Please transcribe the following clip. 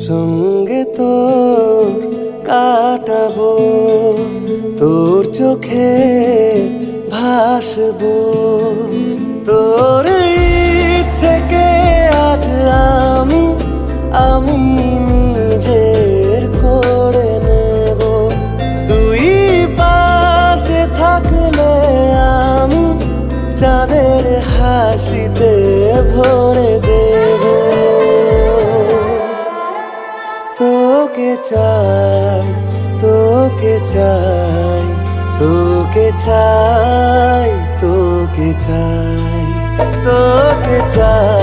সঙ্গে তোর কাটাবো, তোর চোখে ভাসবো, তোর ইচ্ছেকে আজ আমি নিজের করে নেব। তুই পাশে থাকলে আমি চাঁদের হাসিতে ভরে দেব। তোকে চাই, তোকে চাই, তোকে চাই, তোকে চাই, তোকে চাই।